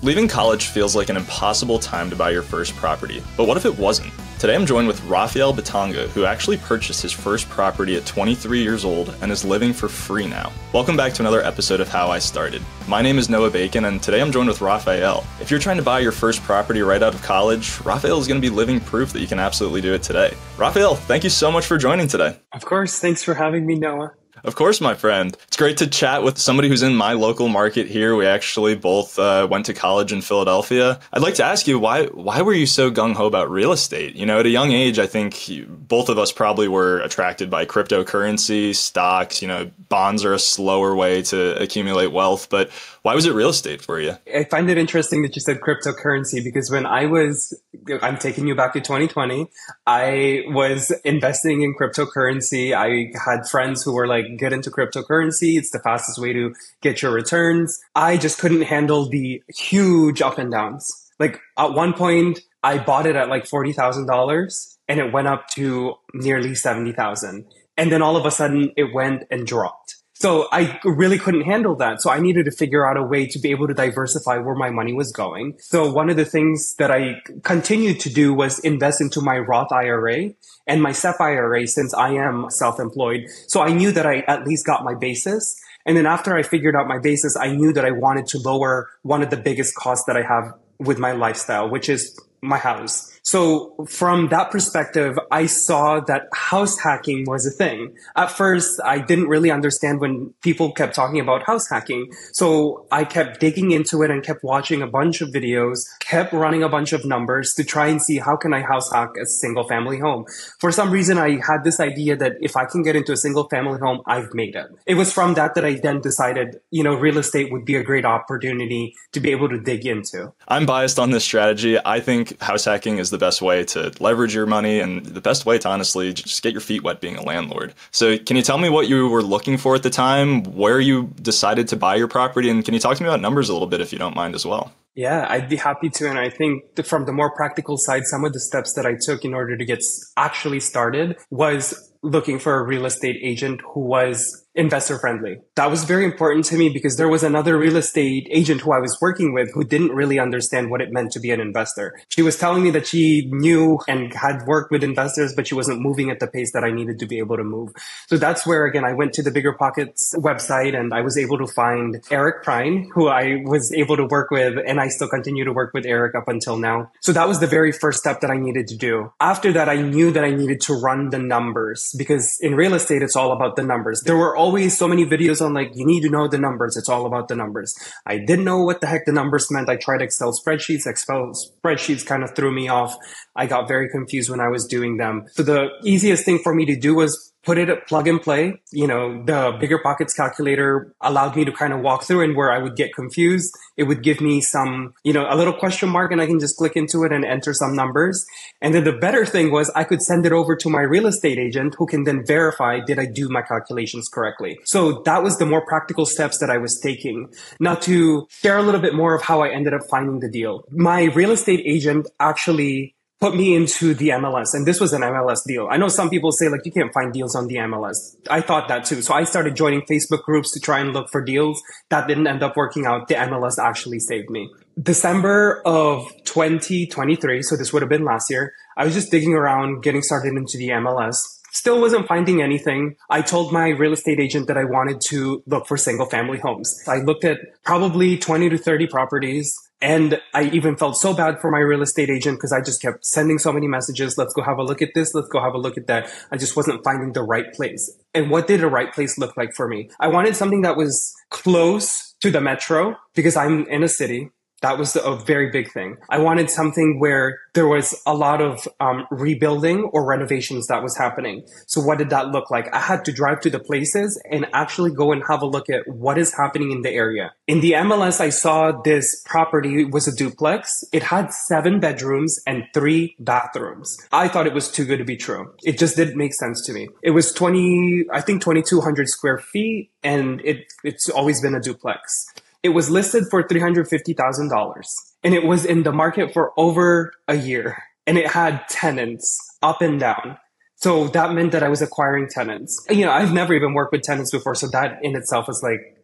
Leaving college feels like an impossible time to buy your first property, but what if it wasn't? Today I'm joined with Rafael Bitanga, who actually purchased his first property at 23 years old and is living for free now. Welcome back to another episode of How I Started. My name is Noah Bacon, and today I'm joined with Rafael. If you're trying to buy your first property right out of college, Rafael is going to be living proof that you can absolutely do it today. Rafael, thank you so much for joining today. Of course, thanks for having me, Noah. Of course, my friend. It's great to chat with somebody who's in my local market here. We actually both went to college in Philadelphia. I'd like to ask you, why were you so gung-ho about real estate? You know, at a young age, I think both of us probably were attracted by cryptocurrency, stocks. You know, bonds are a slower way to accumulate wealth. But why was it real estate for you? I find it interesting that you said cryptocurrency because when I'm taking you back to 2020, I was investing in cryptocurrency. I had friends who were like, get into cryptocurrency. It's the fastest way to get your returns. I just couldn't handle the huge up and downs. Like at one point, I bought it at like $40,000 and it went up to nearly $70,000. And then all of a sudden it went and dropped. So I really couldn't handle that. So I needed to figure out a way to be able to diversify where my money was going. So one of the things that I continued to do was invest into my Roth IRA and my SEP IRA since I am self-employed. So I knew that I at least got my basis. And then after I figured out my basis, I knew that I wanted to lower one of the biggest costs that I have with my lifestyle, which is my house. So from that perspective, I saw that house hacking was a thing. At first, I didn't really understand when people kept talking about house hacking. So I kept digging into it and kept watching a bunch of videos, kept running a bunch of numbers to try and see how can I house hack a single family home. For some reason, I had this idea that if I can get into a single family home, I've made it. It was from that I then decided, real estate would be a great opportunity to be able to dig into. I'm biased on this strategy. I think house hacking is the best way to leverage your money and the best way to honestly just get your feet wet being a landlord. So can you tell me what you were looking for at the time, where you decided to buy your property, and can you talk to me about numbers a little bit if you don't mind as well? Yeah, I'd be happy to. And I think from the more practical side, some of the steps that I took in order to get actually started was looking for a real estate agent who was investor friendly. That was very important to me because there was another real estate agent who I was working with who didn't really understand what it meant to be an investor. She was telling me that she knew and had worked with investors, but she wasn't moving at the pace that I needed to be able to move. So that's where, again, I went to the BiggerPockets website and I was able to find Eric Prine, who I was able to work with, and I still continue to work with Eric up until now. So that was the very first step that I needed to do. After that, I knew that I needed to run the numbers because in real estate, it's all about the numbers. There were always so many videos on like, you need to know the numbers. It's all about the numbers. I didn't know what the heck the numbers meant. I tried Excel spreadsheets kind of threw me off. I got very confused when I was doing them. So the easiest thing for me to do was put it at plug and play. The BiggerPockets calculator allowed me to kind of walk through, and where I would get confused, it would give me some, a little question mark, and I can just click into it and enter some numbers. And then the better thing was I could send it over to my real estate agent who can then verify, did I do my calculations correctly? So that was the more practical steps that I was taking. Now to share a little bit more of how I ended up finding the deal. My real estate agent actually put me into the MLS. And this was an MLS deal. I know some people say like, you can't find deals on the MLS. I thought that too. So I started joining Facebook groups to try and look for deals. That didn't end up working out. The MLS actually saved me. December of 2023, so this would have been last year, I was just digging around, getting started into the MLS. Still wasn't finding anything. I told my real estate agent that I wanted to look for single family homes. I looked at probably 20 to 30 properties. And I even felt so bad for my real estate agent because I just kept sending so many messages. Let's go have a look at this. Let's go have a look at that. I just wasn't finding the right place. And what did a right place look like for me? I wanted something that was close to the metro because I'm in a city. That was a very big thing. I wanted something where there was a lot of rebuilding or renovations that was happening. So what did that look like? I had to drive to the places and actually go and have a look at what is happening in the area. In the MLS, I saw this property. It was a duplex. It had 7 bedrooms and 3 bathrooms. I thought it was too good to be true. It just didn't make sense to me. It was 2,200 square feet, and it's always been a duplex. It was listed for $350,000 and it was in the market for over a year, and it had tenants up and down. So that meant that I was acquiring tenants. I've never even worked with tenants before. So that in itself was like,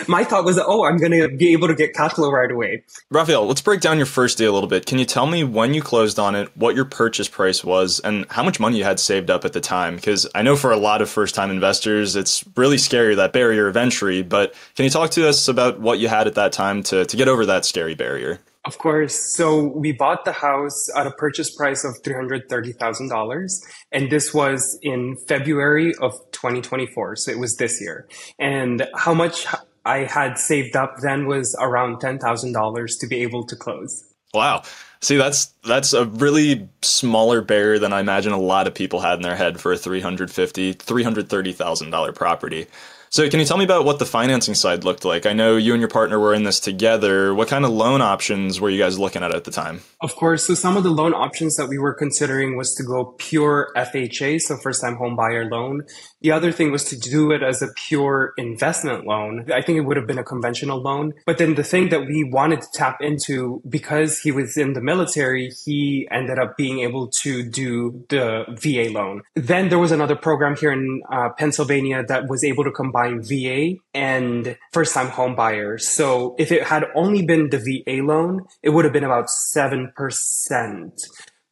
My thought was, oh, I'm going to be able to get cash flow right away. Rafael, let's break down your first deal a little bit. Can you tell me when you closed on it, what your purchase price was, and how much money you had saved up at the time? Because I know for a lot of first-time investors, it's really scary, that barrier of entry. But can you talk to us about what you had at that time to get over that scary barrier? Of course. So we bought the house at a purchase price of $330,000. And this was in February of 2024. So it was this year. And how much I had saved up then was around $10,000 to be able to close. Wow. See, that's a really smaller barrier than I imagine a lot of people had in their head for a $330,000 property. So can you tell me about what the financing side looked like? I know you and your partner were in this together. What kind of loan options were you guys looking at the time? Of course. So some of the loan options that we were considering was to go pure FHA, so first time home buyer loan. The other thing was to do it as a pure investment loan. I think it would have been a conventional loan. But then the thing that we wanted to tap into, because he was in the military, he ended up being able to do the VA loan. Then there was another program here in Pennsylvania that was able to combine VA and first-time home buyers. So if it had only been the VA loan, it would have been about 7%.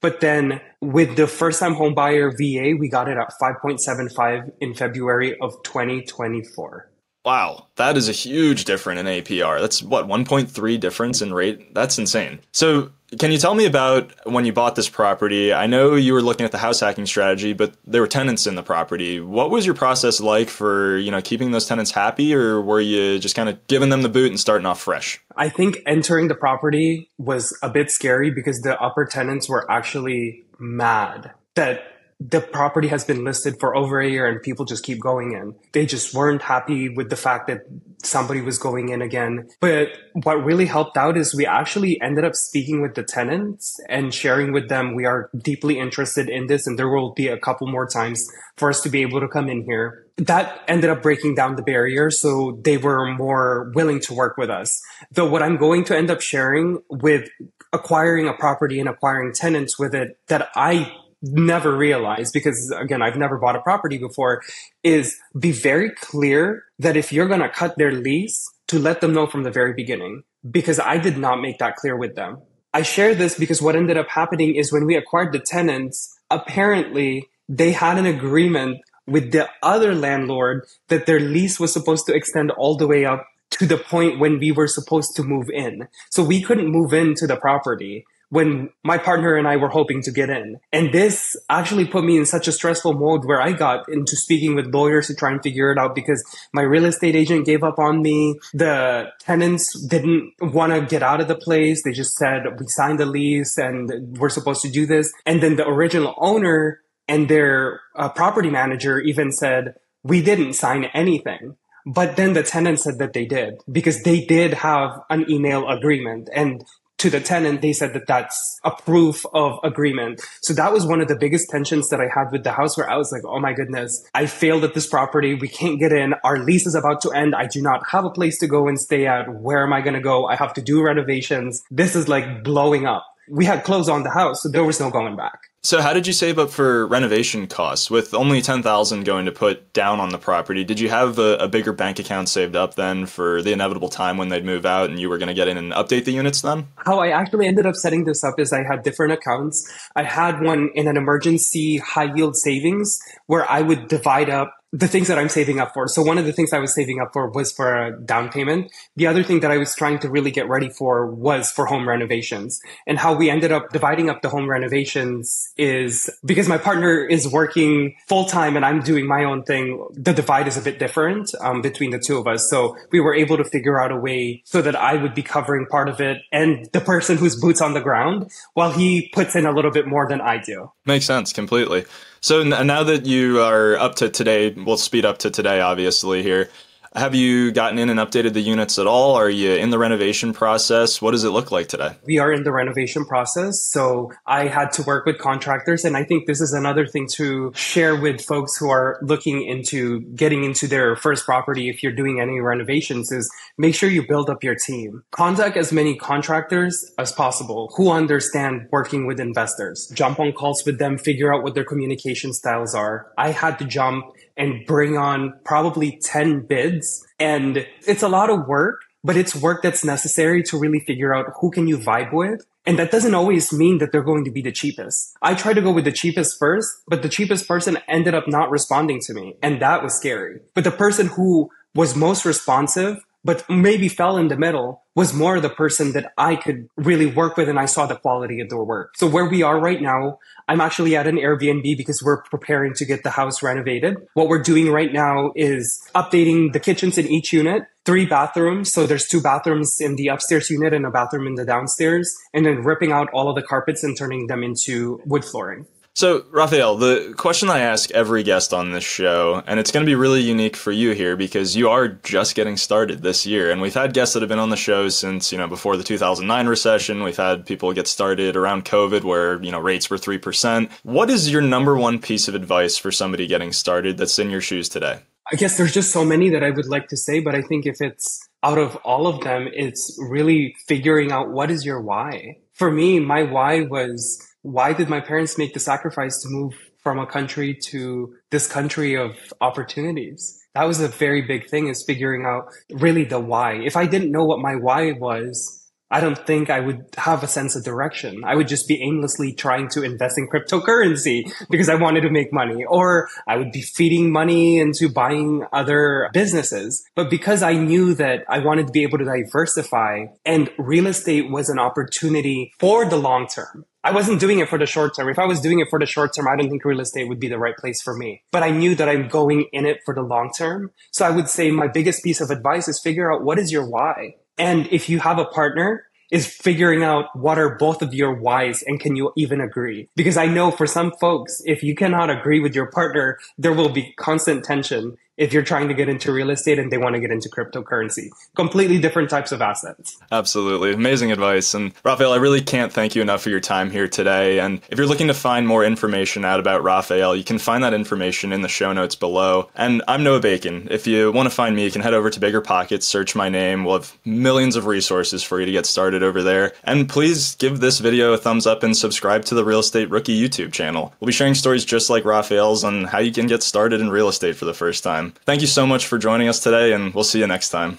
But then with the first-time home buyer VA, we got it at 5.75 in February of 2024. Wow, that is a huge difference in APR. That's what, 1.3 difference in rate? That's insane. So can you tell me about when you bought this property? I know you were looking at the house hacking strategy, but there were tenants in the property. What was your process like for, keeping those tenants happy, or were you just kind of giving them the boot and starting off fresh? I think entering the property was a bit scary because the upper tenants were actually mad that the property has been listed for over a year and people just keep going in. They just weren't happy with the fact that somebody was going in again. But what really helped out is we actually ended up speaking with the tenants and sharing with them, we are deeply interested in this and there will be a couple more times for us to be able to come in here. That ended up breaking down the barrier, so they were more willing to work with us. Though what I'm going to end up sharing with acquiring a property and acquiring tenants with it that I never realized, because again, I've never bought a property before, is be very clear that if you're going to cut their lease, to let them know from the very beginning, because I did not make that clear with them. I share this because what ended up happening is when we acquired the tenants, apparently they had an agreement with the other landlord that their lease was supposed to extend all the way up to the point when we were supposed to move in. So we couldn't move into the property when my partner and I were hoping to get in. And this actually put me in such a stressful mode where I got into speaking with lawyers to try and figure it out because my real estate agent gave up on me. The tenants didn't want to get out of the place. They just said, we signed the lease and we're supposed to do this. And then the original owner and their property manager even said, we didn't sign anything. But then the tenant said that they did because they did have an email agreement. And to the tenant, they said that that's a proof of agreement. So that was one of the biggest tensions that I had with the house where I was like, oh my goodness, I failed at this property. We can't get in. Our lease is about to end. I do not have a place to go and stay at. Where am I going to go? I have to do renovations. This is like blowing up. We had clothes on the house, so there was no going back. So how did you save up for renovation costs? With only $10,000 going to put down on the property, did you have a bigger bank account saved up then for the inevitable time when they'd move out and you were going to get in and update the units then? How I actually ended up setting this up is I had different accounts. I had one in an emergency high yield savings where I would divide up the things that I'm saving up for. So one of the things I was saving up for was for a down payment. The other thing that I was trying to really get ready for was for home renovations. And how we ended up dividing up the home renovations is because my partner is working full time and I'm doing my own thing. The divide is a bit different between the two of us. So we were able to figure out a way so that I would be covering part of it and the person who's boots on the ground while he puts in a little bit more than I do. Makes sense completely. So now that you are up to today, we'll speed up to today, obviously, here. Have you gotten in and updated the units at all? Are you in the renovation process? What does it look like today? We are in the renovation process. So I had to work with contractors. And I think this is another thing to share with folks who are looking into getting into their first property. If you're doing any renovations, is make sure you build up your team. Contact as many contractors as possible who understand working with investors. Jump on calls with them, figure out what their communication styles are. I had to jump and bring on probably 10 bids. And it's a lot of work, but it's work that's necessary to really figure out who can you vibe with. And that doesn't always mean that they're going to be the cheapest. I tried to go with the cheapest first, but the cheapest person ended up not responding to me. And that was scary. But the person who was most responsive, but maybe fell in the middle, was more the person that I could really work with, and I saw the quality of their work. So where we are right now, I'm actually at an Airbnb because we're preparing to get the house renovated. What we're doing right now is updating the kitchens in each unit, 3 bathrooms. So there's 2 bathrooms in the upstairs unit and a bathroom in the downstairs, and then ripping out all of the carpets and turning them into wood flooring. So, Rafael, the question I ask every guest on this show, and it's going to be really unique for you here because you are just getting started this year. And we've had guests that have been on the show since, before the 2009 recession. We've had people get started around COVID where, rates were 3%. What is your number one piece of advice for somebody getting started that's in your shoes today? I guess there's just so many that I would like to say, but I think if it's out of all of them, it's really figuring out what is your why. For me, my why was, why did my parents make the sacrifice to move from a country to this country of opportunities? That was a very big thing, is figuring out really the why. If I didn't know what my why was, I don't think I would have a sense of direction. I would just be aimlessly trying to invest in cryptocurrency because I wanted to make money, or I would be feeding money into buying other businesses. But because I knew that I wanted to be able to diversify, and real estate was an opportunity for the long term. I wasn't doing it for the short term. If I was doing it for the short term, I don't think real estate would be the right place for me. But I knew that I'm going in it for the long term. So I would say my biggest piece of advice is figure out what is your why. And if you have a partner, is figuring out what are both of your whys and can you even agree? Because I know for some folks, if you cannot agree with your partner, there will be constant tension if you're trying to get into real estate and they want to get into cryptocurrency. Completely different types of assets. Absolutely. Amazing advice. And Rafael, I really can't thank you enough for your time here today. And if you're looking to find more information out about Rafael, you can find that information in the show notes below. And I'm Noah Bacon. If you want to find me, you can head over to BiggerPockets, search my name. We'll have millions of resources for you to get started over there. And please give this video a thumbs up and subscribe to the Real Estate Rookie YouTube channel. We'll be sharing stories just like Rafael's on how you can get started in real estate for the first time. Thank you so much for joining us today, and we'll see you next time.